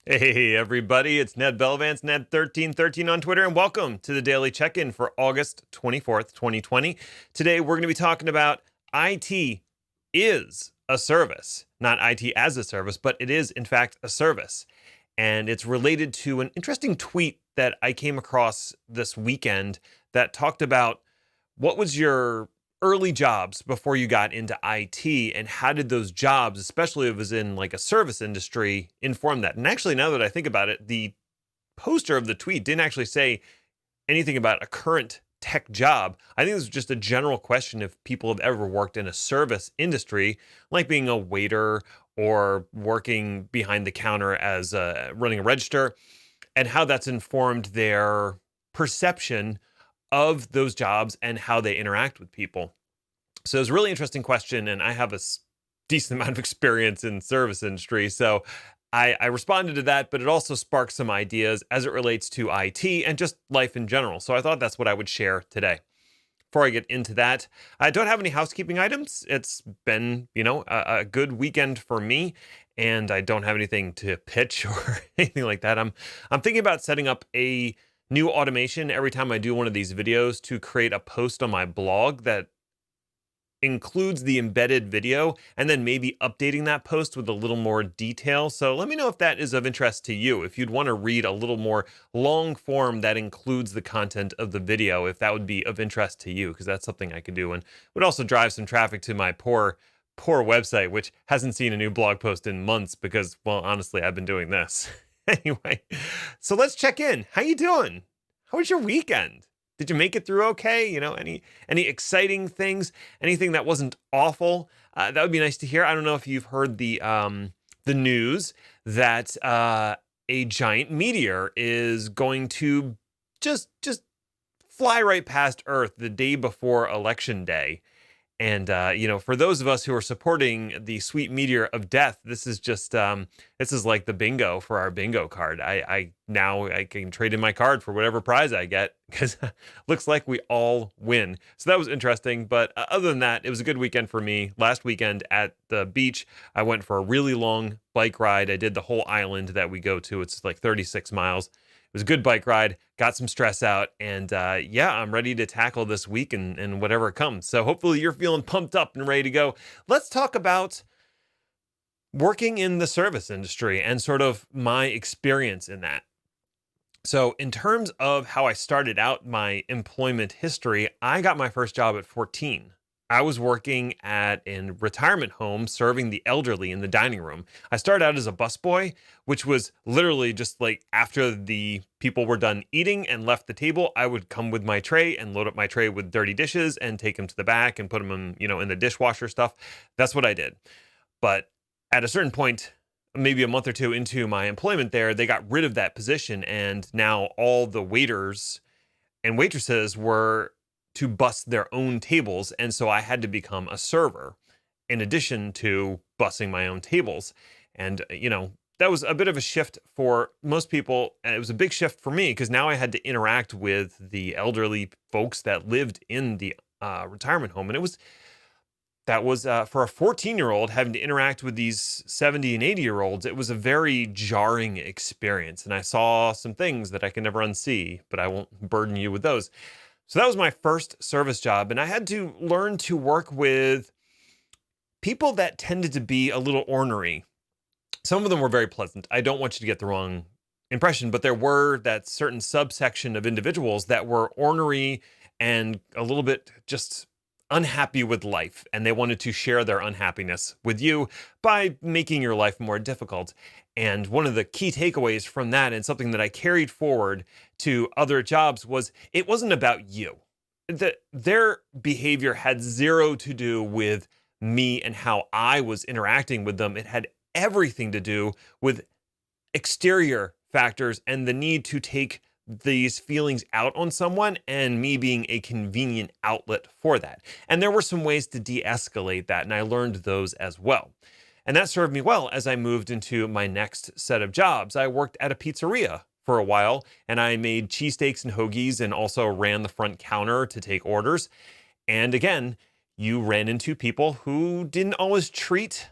Hey everybody, it's Ned Belvance, Ned1313 on Twitter, and welcome to the Daily Check-In for August 24th, 2020. Today we're going to be talking about IT is a service. Not IT as a service, but it is in fact a service. And it's related to an interesting tweet that I came across this weekend that talked about what was your early jobs before you got into IT, and how did those jobs, especially if it was in like a service industry, inform that? And actually, now that I think about it, the poster of the tweet didn't actually say anything about a current tech job. I think this is just a general question if people have ever worked in a service industry, like being a waiter or working behind the counter as running a register, and how that's informed their perception of those jobs and how they interact with people. So it's a really interesting question, and I have a decent amount of experience in service industry, so I responded to that, but it also sparked some ideas as it relates to IT and just life in general. So I thought that's what I would share today. Before I get into that, I don't have any housekeeping items. It's been, a good weekend for me, and I don't have anything to pitch or anything like that. I'm thinking about setting up a new automation every time I do one of these videos to create a post on my blog that includes the embedded video, and then maybe updating that post with a little more detail. So let me know if that is of interest to you. If you'd want to read a little more long form that includes the content of the video, if that would be of interest to you, because that's something I could do and would also drive some traffic to my poor website, which hasn't seen a new blog post in months because, well, honestly, I've been doing this. Anyway, so let's check in. How you doing? How was your weekend? Did you make it through okay? Any exciting things? Anything that wasn't awful? That would be nice to hear. I don't know if you've heard the news that a giant meteor is going to just fly right past Earth the day before Election Day. And, for those of us who are supporting the sweet meteor of death, this is just, this is like the bingo for our bingo card. Now I can trade in my card for whatever prize I get, because looks like we all win. So that was interesting. But other than that, it was a good weekend for me. Last weekend at the beach, I went for a really long bike ride. I did the whole island that we go to. It's like 36 miles. It was a good bike ride, got some stress out, and I'm ready to tackle this week and whatever comes. So hopefully you're feeling pumped up and ready to go. Let's talk about working in the service industry and sort of my experience in that. So in terms of how I started out my employment history, I got my first job at 14. I was working at a retirement home serving the elderly in the dining room. I started out as a busboy, which was literally just like after the people were done eating and left the table, I would come with my tray and load up my tray with dirty dishes and take them to the back and put them in the dishwasher stuff. That's what I did. But at a certain point, maybe a month or two into my employment there, they got rid of that position, and now all the waiters and waitresses were to bust their own tables, and so I had to become a server in addition to bussing my own tables. And that was a bit of a shift for most people, and it was a big shift for me because now I had to interact with the elderly folks that lived in the retirement home, and that was for a 14-year-old having to interact with these 70 and 80-year-olds. It was a very jarring experience, and I saw some things that I can never unsee, but I won't burden you with those. So that was my first service job, and I had to learn to work with people that tended to be a little ornery. Some of them were very pleasant. I don't want you to get the wrong impression, but there were that certain subsection of individuals that were ornery and a little bit just unhappy with life, and they wanted to share their unhappiness with you by making your life more difficult. And one of the key takeaways from that, and something that I carried forward to other jobs, was it wasn't about you. Their behavior had zero to do with me and how I was interacting with them. It had everything to do with exterior factors and the need to take these feelings out on someone, and me being a convenient outlet for that. And there were some ways to de-escalate that, and I learned those as well. And that served me well as I moved into my next set of jobs. I worked at a pizzeria for a while, and I made cheesesteaks and hoagies and also ran the front counter to take orders. And again, you ran into people who didn't always treat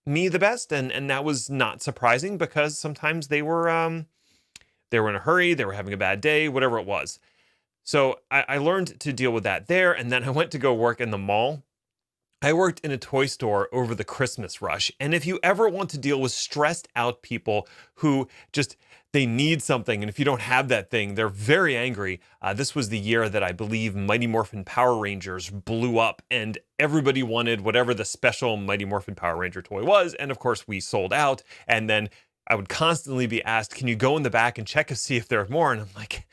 me the best, and that was not surprising because sometimes they were in a hurry, they were having a bad day, whatever it was. So I learned to deal with that there, and then I went to go work in the mall. I worked in a toy store over the Christmas rush. And if you ever want to deal with stressed out people who just they need something, and if you don't have that thing, they're very angry. This was the year that I believe Mighty Morphin Power Rangers blew up, and everybody wanted whatever the special Mighty Morphin Power Ranger toy was. And of course, we sold out. And then I would constantly be asked, "Can you go in the back and check to see if there's more?" And I'm like,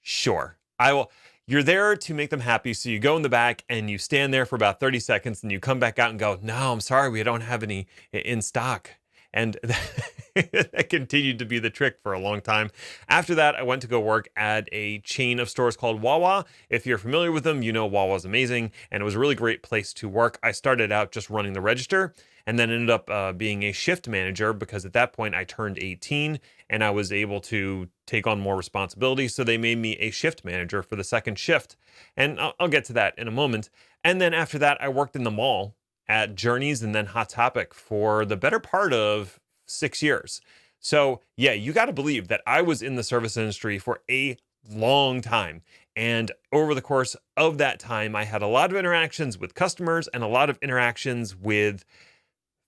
"Sure, I will." You're there to make them happy. So you go in the back and you stand there for about 30 seconds and you come back out and go, "No, I'm sorry, we don't have any in stock." And that continued to be the trick for a long time. After that, I went to go work at a chain of stores called Wawa. If you're familiar with them, you know Wawa's amazing. And it was a really great place to work. I started out just running the register and then ended up being a shift manager because at that point I turned 18 and I was able to take on more responsibility. So they made me a shift manager for the second shift. And I'll get to that in a moment. And then after that, I worked in the mall at Journeys and then Hot Topic for the better part of 6 years. So yeah, you got to believe that I was in the service industry for a long time. And over the course of that time, I had a lot of interactions with customers and a lot of interactions with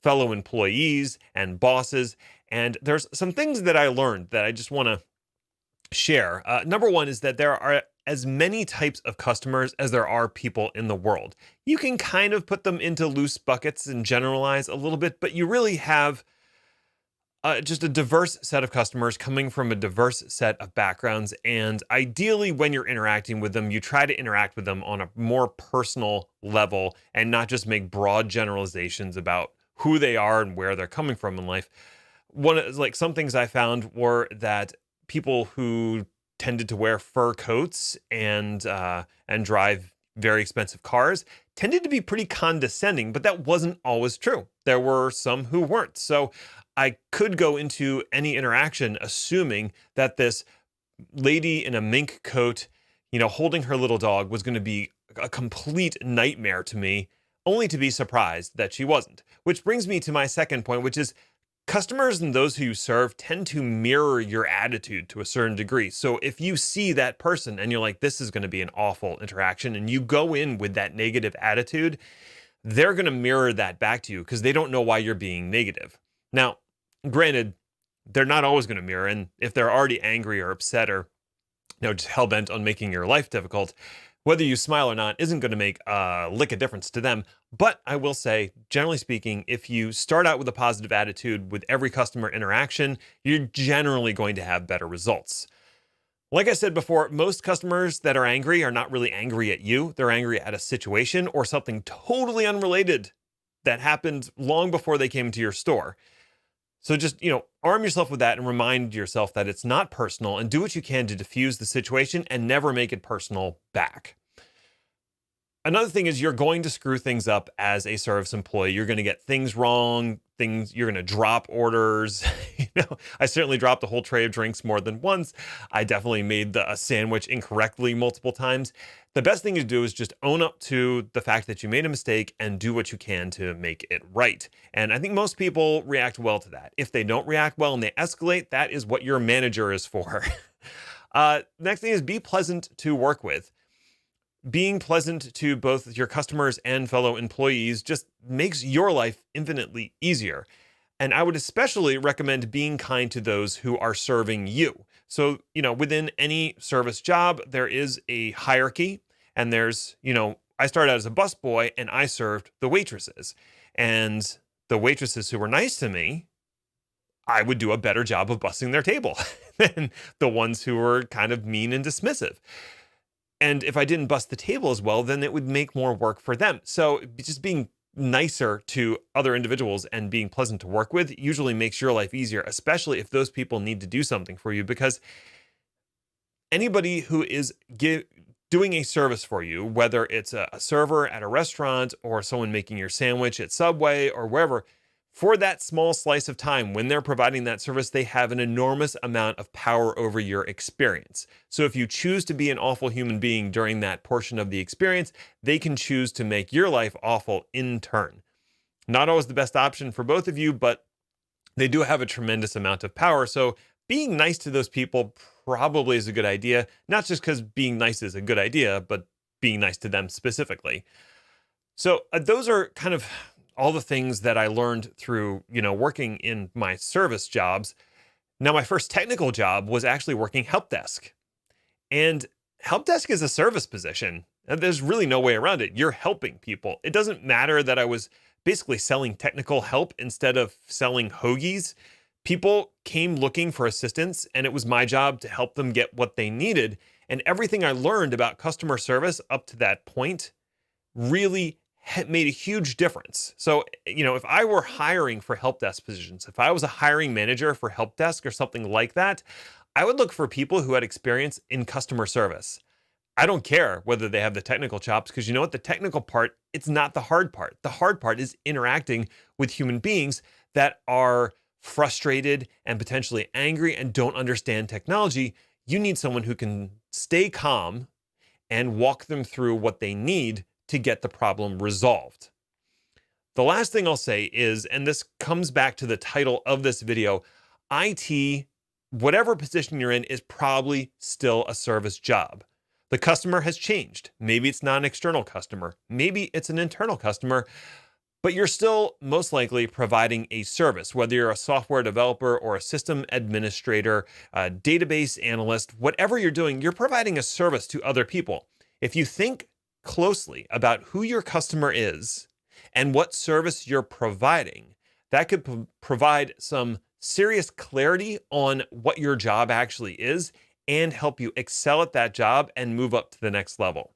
fellow employees and bosses. And there's some things that I learned that I just want to share. Number one is that there are as many types of customers as there are people in the world. You can kind of put them into loose buckets and generalize a little bit, but you really have just a diverse set of customers coming from a diverse set of backgrounds. And ideally, when you're interacting with them, you try to interact with them on a more personal level and not just make broad generalizations about who they are and where they're coming from in life. Some things I found were that people who tended to wear fur coats and drive very expensive cars tended to be pretty condescending, but that wasn't always true. There were some who weren't. So I could go into any interaction assuming that this lady in a mink coat, holding her little dog was going to be a complete nightmare to me, only to be surprised that she wasn't. Which brings me to my second point, which is customers and those who you serve tend to mirror your attitude to a certain degree. So if you see that person and you're like, this is going to be an awful interaction, and you go in with that negative attitude, they're going to mirror that back to you because they don't know why you're being negative. Now, granted, they're not always going to mirror. And if they're already angry or upset or just hell-bent on making your life difficult, whether you smile or not isn't going to make a lick of difference to them. But I will say, generally speaking, if you start out with a positive attitude with every customer interaction, you're generally going to have better results. Like I said before, most customers that are angry are not really angry at you. They're angry at a situation or something totally unrelated that happened long before they came to your store. So just, arm yourself with that and remind yourself that it's not personal and do what you can to diffuse the situation and never make it personal back. Another thing is you're going to screw things up as a service employee. You're going to get things wrong, you're going to drop orders. I certainly dropped a whole tray of drinks more than once. I definitely made a sandwich incorrectly multiple times. The best thing to do is just own up to the fact that you made a mistake and do what you can to make it right. And I think most people react well to that. If they don't react well and they escalate, that is what your manager is for. Next thing is be pleasant to work with. Being pleasant to both your customers and fellow employees just makes your life infinitely easier. And I would especially recommend being kind to those who are serving you. So, within any service job, there is a hierarchy, and there's, I started out as a busboy and I served the waitresses. And the waitresses who were nice to me, I would do a better job of bussing their table than the ones who were kind of mean and dismissive. And if I didn't bust the table as well, then it would make more work for them. So just being nicer to other individuals and being pleasant to work with usually makes your life easier, especially if those people need to do something for you, because anybody who is doing a service for you, whether it's a server at a restaurant or someone making your sandwich at Subway or wherever, for that small slice of time when they're providing that service, they have an enormous amount of power over your experience. So if you choose to be an awful human being during that portion of the experience, they can choose to make your life awful in turn. Not always the best option for both of you, but they do have a tremendous amount of power. So being nice to those people probably is a good idea, not just because being nice is a good idea, but being nice to them specifically. So those are kind of all the things that I learned through, working in my service jobs. Now, my first technical job was actually working help desk. And help desk is a service position. And there's really no way around it. You're helping people. It doesn't matter that I was basically selling technical help instead of selling hoagies. People came looking for assistance, and it was my job to help them get what they needed. And everything I learned about customer service up to that point really made a huge difference. So, if I were hiring for help desk positions, if I was a hiring manager for help desk or something like that, I would look for people who had experience in customer service. I don't care whether they have the technical chops, because you know what? The technical part, it's not the hard part. The hard part is interacting with human beings that are frustrated and potentially angry and don't understand technology. You need someone who can stay calm and walk them through what they need to get the problem resolved. The last thing I'll say is, and this comes back to the title of this video, IT, whatever position you're in, is probably still a service job. The customer has changed. Maybe it's not an external customer. Maybe it's an internal customer, but you're still most likely providing a service, whether you're a software developer or a system administrator, a database analyst, whatever you're doing, you're providing a service to other people. If you think closely about who your customer is and what service you're providing, that could provide some serious clarity on what your job actually is and help you excel at that job and move up to the next level.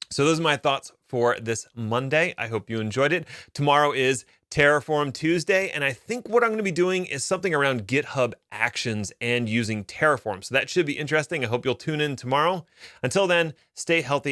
So those are my thoughts for this Monday. I hope you enjoyed it. Tomorrow is Terraform Tuesday, and I think what I'm going to be doing is something around GitHub Actions and using Terraform. So that should be interesting. I hope you'll tune in tomorrow. Until then, stay healthy.